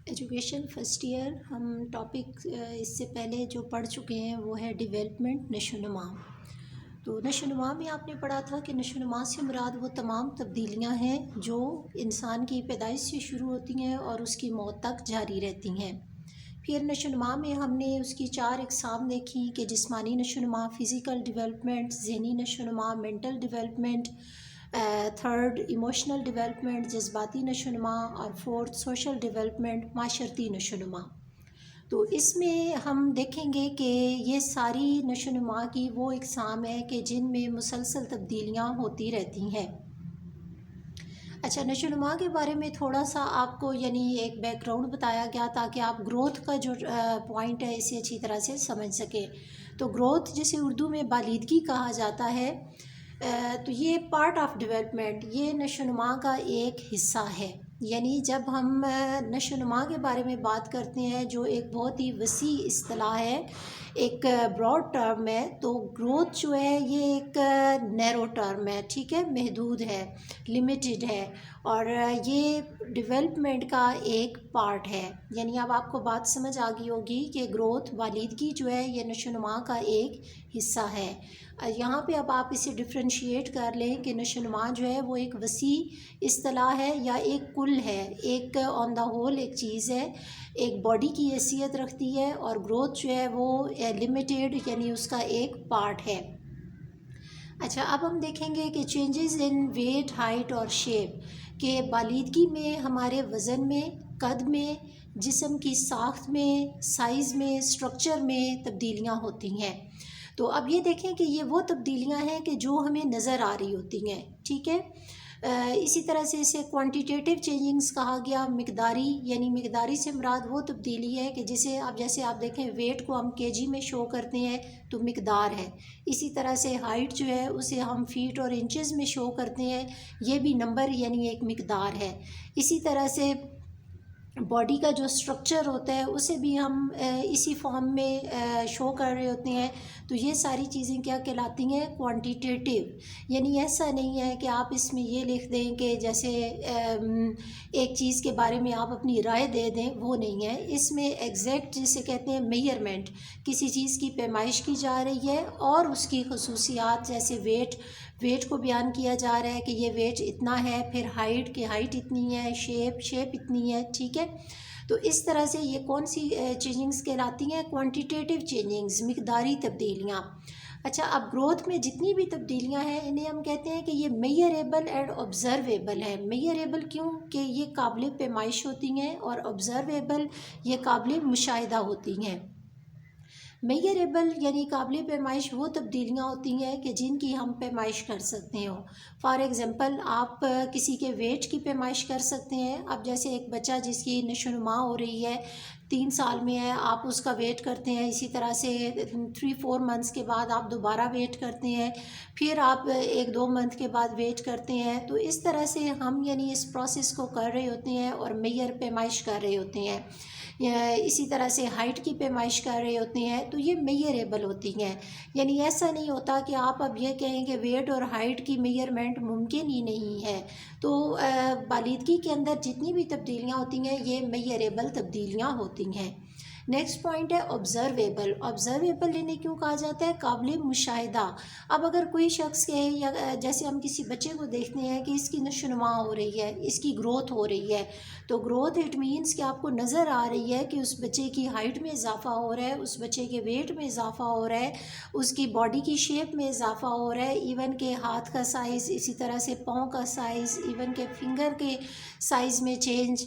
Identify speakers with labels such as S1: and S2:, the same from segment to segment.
S1: Education first year ہم topic اس سے پہلے جو پڑھ چکے ہیں وہ ہے ڈیولپمنٹ نشوونما۔ تو نشوونما میں آپ نے پڑھا تھا کہ نشوونما سے مراد وہ تمام تبدیلیاں ہیں جو انسان کی پیدائش سے شروع ہوتی ہیں اور اس کی موت تک جاری رہتی ہیں۔ پھر نشوونما میں ہم نے اس کی 4 اقسام دیکھی کہ جسمانی نشوونما، فزیکل ڈیولپمنٹ، ذہنی نشوونما، mental development, third emotional development, جذباتی نشوونما، اور فورتھ سوشل ڈیولپمنٹ، معاشرتی نشوونما۔ تو اس میں ہم دیکھیں گے کہ یہ ساری نشوونما کی وہ اقسام ہیں کہ جن میں مسلسل تبدیلیاں ہوتی رہتی ہیں۔ اچھا، نشوونما کے بارے میں تھوڑا سا آپ کو ایک بیک گراؤنڈ بتایا گیا تاکہ آپ گروتھ کا جو پوائنٹ ہے اسے اچھی طرح سے سمجھ سکیں۔ تو گروتھ جسے اردو میں بالیدگی کہا جاتا ہے، تو یہ پارٹ آف ڈیولپمنٹ، یہ نشوونما کا ایک حصہ ہے۔ یعنی جب ہم نشوونما کے بارے میں بات کرتے ہیں جو ایک بہت ہی وسیع اصطلاح ہے، ایک براڈ ٹرم ہے، تو گروتھ جو ہے یہ ایک نیرو ٹرم ہے، ٹھیک ہے، محدود ہے، لمیٹڈ ہے، اور یہ ڈیولپمنٹ کا ایک پارٹ ہے۔ یعنی اب آپ کو بات سمجھ آ گئی ہوگی کہ گروتھ، بالیدگی جو ہے یہ نشوونما کا ایک حصہ ہے۔ یہاں پہ اب آپ اسے ڈفرینشیٹ کر لیں کہ نشوونما جو ہے وہ ایک وسیع اصطلاح ہے یا ایک کل ہے، ایک آن دا ہول ایک چیز ہے، ایک باڈی کی حیثیت رکھتی ہے، اور گروتھ جو ہے وہ لمیٹیڈ یعنی اس کا ایک پارٹ ہے۔ اچھا، اب ہم دیکھیں گے کہ چینجز ان ویٹ، ہائٹ اور شیپ، کہ بالیدگی میں ہمارے وزن میں، قد میں، جسم کی ساخت میں، سائز میں، سٹرکچر میں تبدیلیاں ہوتی ہیں۔ تو اب یہ دیکھیں کہ یہ وہ تبدیلیاں ہیں کہ جو ہمیں نظر آ رہی ہوتی ہیں، ٹھیک ہے۔ اسی طرح سے اسے کوانٹیٹیو چینجنگز کہا گیا، مقداری، یعنی مقداری سے مراد وہ تبدیلی ہے کہ جیسے آپ دیکھیں ویٹ کو ہم کے جی میں شو کرتے ہیں تو مقدار ہے، اسی طرح سے ہائٹ جو ہے اسے ہم فیٹ اور انچز میں شو کرتے ہیں، یہ بھی نمبر یعنی ایک مقدار ہے۔ اسی طرح سے باڈی کا جو سٹرکچر ہوتا ہے اسے بھی ہم اسی فارم میں شو کر رہے ہوتے ہیں، تو یہ ساری چیزیں کیا کہلاتی ہیں؟ کوانٹیٹیو۔ یعنی ایسا نہیں ہے کہ آپ اس میں یہ لکھ دیں کہ جیسے ایک چیز کے بارے میں آپ اپنی رائے دے دیں، وہ نہیں ہے۔ اس میں ایگزیکٹ جسے کہتے ہیں میئرمنٹ، کسی چیز کی پیمائش کی جا رہی ہے اور اس کی خصوصیات، جیسے ویٹ کو بیان کیا جا رہا ہے کہ یہ ویٹ اتنا ہے، پھر ہائٹ کی ہائٹ اتنی ہے، شیپ اتنی ہے، ٹھیک ہے۔ تو اس طرح سے یہ کون سی چینجنگز کہلاتی ہیں؟ کوانٹیٹیو چینجنگز، مقداری تبدیلیاں۔ اچھا، اب گروتھ میں جتنی بھی تبدیلیاں ہیں انہیں ہم کہتے ہیں کہ یہ میئریبل اینڈ آبزرویبل ہے۔ میئریبل کیوں؟ کہ یہ قابل پیمائش ہوتی ہیں، اور آبزرویبل یہ قابل مشاہدہ ہوتی ہیں۔ میئریبل یعنی قابل پیمائش وہ تبدیلیاں ہوتی ہیں کہ جن کی ہم پیمائش کر سکتے ہوں۔ فار ایگزامپل، آپ کسی کے ویٹ کی پیمائش کر سکتے ہیں۔ اب جیسے ایک بچہ جس کی نشوونما ہو رہی ہے، 3 سال میں ہے، آپ اس کا ویٹ کرتے ہیں، اسی طرح سے 3-4 منتھس کے بعد آپ دوبارہ ویٹ کرتے ہیں، پھر آپ 1-2 منتھ کے بعد ویٹ کرتے ہیں۔ تو اس طرح سے ہم اس پروسیس کو کر رہے ہوتے ہیں اور میئر پیمائش کر رہے ہوتے ہیں۔ اسی طرح سے ہائٹ کی پیمائش کر رہے ہوتے ہیں، تو یہ میئریبل ہوتی ہیں۔ یعنی ایسا نہیں ہوتا کہ آپ اب یہ کہیں کہ ویٹ اور ہائٹ کی میئرمنٹ ممکن ہی نہیں ہے۔ تو بالیدگی کے اندر جتنی بھی تبدیلیاں ہوتی ہیں یہ میئریبل تبدیلیاں ہوتی ہیں۔ نیکسٹ پوائنٹ ہے آبزرویبل۔ آبزرویبل انہیں کیوں کہا جاتا ہے؟ قابل مشاہدہ۔ اب اگر کوئی شخص کہے، یا جیسے ہم کسی بچے کو دیکھتے ہیں کہ اس کی نشوونما ہو رہی ہے، اس کی گروتھ ہو رہی ہے، تو گروتھ اٹ مینس کہ آپ کو نظر آ رہی ہے کہ اس بچے کی ہائٹ میں اضافہ ہو رہا ہے، اس بچے کے ویٹ میں اضافہ ہو رہا ہے، اس کی باڈی کی شیپ میں اضافہ ہو رہا ہے، ایون کہ ہاتھ کا سائز، اسی طرح سے پاؤں کا سائز، ایون کہ فنگر کے سائز میں چینج،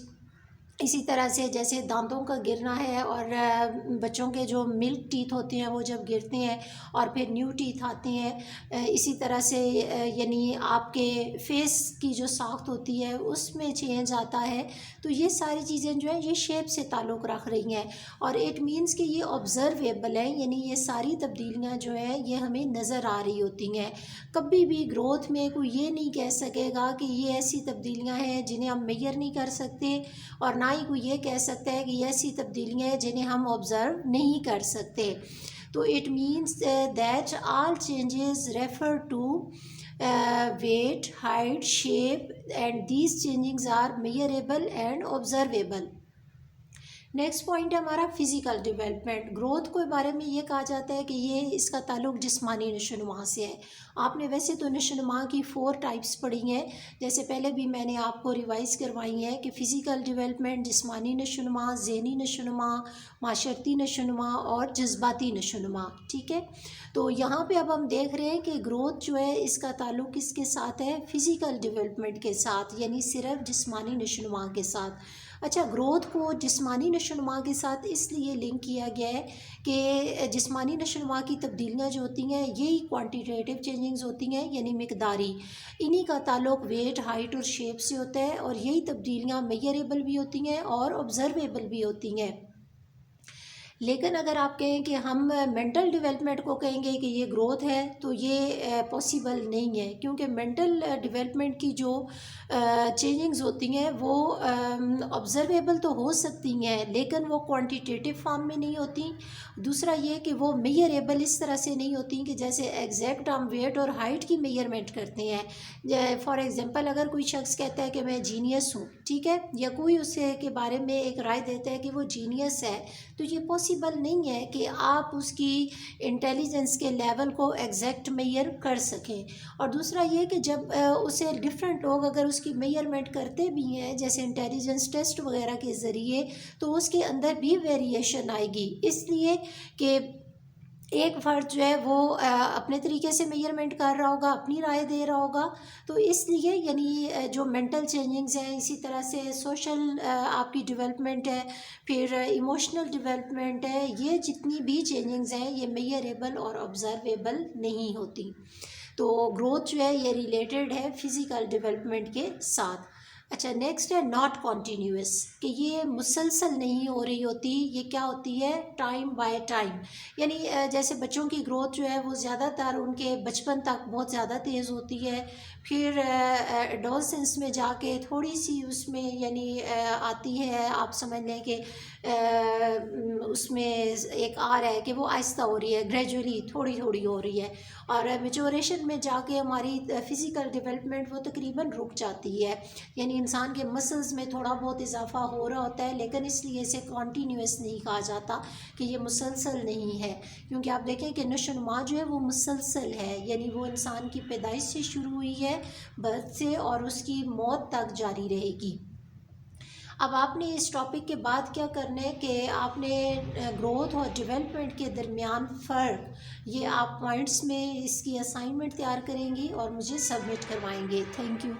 S1: اسی طرح سے جیسے دانتوں کا گرنا ہے، اور بچوں کے جو ملک ٹیتھ ہوتے ہیں وہ جب گرتے ہیں اور پھر نیو ٹیتھ آتے ہیں، اسی طرح سے یعنی آپ کے فیس کی جو ساخت ہوتی ہے اس میں چینج آتا ہے۔ تو یہ ساری چیزیں جو ہیں یہ شیپ سے تعلق رکھ رہی ہیں، اور اٹ مینس کہ یہ آبزرویبل ہے، یعنی یہ ساری تبدیلیاں جو ہیں یہ ہمیں نظر آ رہی ہوتی ہیں۔ کبھی بھی گروتھ میں کوئی یہ نہیں کہہ سکے گا کہ یہ ایسی تبدیلیاں ہیں جنہیں ہم میئر نہیں کر سکتے، اور نہ ہی کوئی یہ کہہ سکتا ہے کہ یہ ایسی تبدیلیاں ہیں جنہیں ہم آبزرو نہیں کر سکتے۔ تو it means that all changes refer to weight, height, shape, and these changings are measurable and observable. Next point ہے ہمارا فزیکل ڈیولپمنٹ. گروتھ کے بارے میں یہ کہا جاتا ہے کہ یہ اس کا تعلق جسمانی نشو و نما سے ہے. آپ نے ویسے تو نشو و نما کی 4 ٹائپس پڑھی ہیں، جیسے پہلے بھی میں نے آپ کو ریوائز کروائی ہیں کہ فزیکل ڈیولپمنٹ، جسمانی نشو و نما، ذہنی نشو و نما، معاشرتی نشو و نما اور جذباتی نشو و نما. ٹھیک ہے، تو یہاں پہ اب ہم دیکھ رہے ہیں کہ گروتھ جو ہے اس کا تعلق کس کے ساتھ ہے؟ فزیکل ڈیولپمنٹ کے ساتھ، یعنی صرف جسمانی نشو و نما کے ساتھ. اچھا، گروتھ کو جسمانی نشو و نما کے ساتھ اس لیے لنک کیا گیا ہے کہ جسمانی نشو و نما کی تبدیلیاں جو ہوتی ہیں یہی کوانٹیٹیو چینجنگز ہوتی ہیں، یعنی مقداری. انہی کا تعلق ویٹ، ہائٹ اور شیپ سے ہوتا ہے، اور یہی تبدیلیاں میئریبل بھی ہوتی ہیں اور آبزرویبل بھی ہوتی ہیں. لیکن اگر آپ کہیں کہ ہم مینٹل ڈیولپمنٹ کو کہیں گے کہ یہ گروتھ ہے تو یہ پاسیبل نہیں ہے، کیونکہ مینٹل ڈیولپمنٹ کی جو چینجنگز ہوتی ہیں وہ آبزرویبل تو ہو سکتی ہیں لیکن وہ کوانٹیٹیو فارم میں نہیں ہوتی. دوسرا یہ کہ وہ میئریبل اس طرح سے نہیں ہوتی کہ جیسے ایگزیکٹ ہم ویٹ اور ہائٹ کی میئرمنٹ کرتے ہیں. فار ایگزامپل اگر کوئی شخص کہتا ہے کہ میں جینیس ہوں، ٹھیک ہے، یا کوئی اس کے بارے میں ایک رائے دیتا ہے کہ وہ جینیس ہے، تو یہ پاسیبل نہیں ہے کہ آپ اس کی انٹیلیجنس کے لیول کو ایگزیکٹ میئر کر سکیں. اور دوسرا یہ کہ جب اسے ڈفرینٹ لوگ اگر اس کی میئرمنٹ کرتے بھی ہیں جیسے انٹیلیجنس ٹیسٹ وغیرہ کے ذریعے، تو اس کے اندر بھی ویریشن آئے گی، اس لیے کہ ایک فرد جو ہے وہ اپنے طریقے سے میئرمنٹ کر رہا ہوگا، اپنی رائے دے رہا ہوگا. تو اس لیے یعنی جو مینٹل چینجنگز ہیں، اسی طرح سے سوشل آپ کی ڈیولپمنٹ ہے، پھر ایموشنل ڈیولپمنٹ ہے، یہ جتنی بھی چینجنگز ہیں یہ میئریبل اور آبزرویبل نہیں ہوتی. تو گروتھ جو ہے یہ ریلیٹڈ ہے فزیکل ڈیولپمنٹ کے ساتھ. اچھا، نیکسٹ ہے ناٹ کنٹینیوس، کہ یہ مسلسل نہیں ہو رہی ہوتی. یہ کیا ہوتی ہے؟ Time by time. یعنی جیسے بچوں کی گروتھ جو ہے وہ زیادہ تر ان کے بچپن تک بہت زیادہ تیز ہوتی ہے، پھر ایڈولسنس میں جا کے تھوڑی سی اس میں یعنی آتی ہے، آپ سمجھ لیں کہ اس میں ایک آ رہا ہے کہ وہ آہستہ ہو رہی ہے، گریجولی تھوڑی تھوڑی ہو رہی ہے. اور میچوریشن میں جا کے ہماری فزیکل ڈیولپمنٹ وہ تقریباً رک جاتی ہے، یعنی انسان کے مسلز میں تھوڑا بہت اضافہ ہو رہا ہوتا ہے، لیکن اس لیے اسے کنٹینیوس نہیں کہا جاتا کہ یہ مسلسل نہیں ہے. کیونکہ آپ دیکھیں کہ نشو و نما جو ہے وہ مسلسل ہے، یعنی وہ انسان کی پیدائش سے شروع ہوئی ہے، برتھ سے، اور اس کی موت تک جاری رہے گی. اب آپ نے اس ٹاپک کے بعد کیا کرنا ہے کہ آپ نے گروتھ اور ڈیولپمنٹ کے درمیان فرق، یہ آپ پوائنٹس میں اس کی اسائنمنٹ تیار کریں گی اور مجھے سبمٹ کروائیں گے. Thank you.